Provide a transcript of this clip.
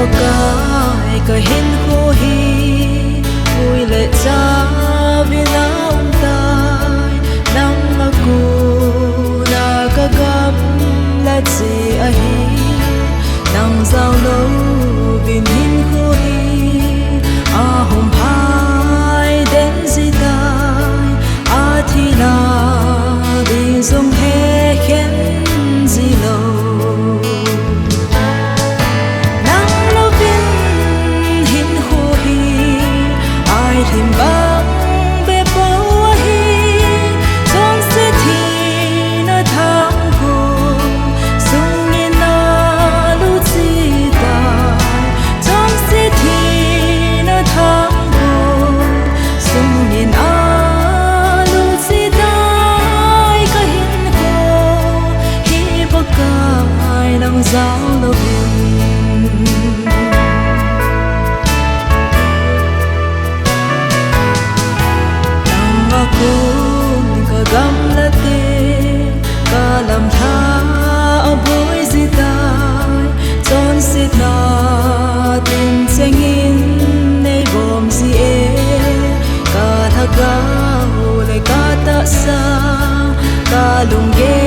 cái cái hin khô hi vui lệ cha vì lão tai nắng mà cu na ca gam là gì ai nắng giao lâu vì hin khô hi à hôm hai đến gì tai à thì na đi dùng he khen gì lâu thêm băng bê bao hi trong sẽ thì nó thang cùng sung nhiên na lu chi tai trong sẽ thì nó thang cùng sung nhiên a lu chi tai cái hin cô hi bạc cái nắng giáo lâu kun ka gam la te ka lam tha a boy zi tai chon sit na tin chengin nei bom zi e ka tha ga le ka ta sa ka lung ge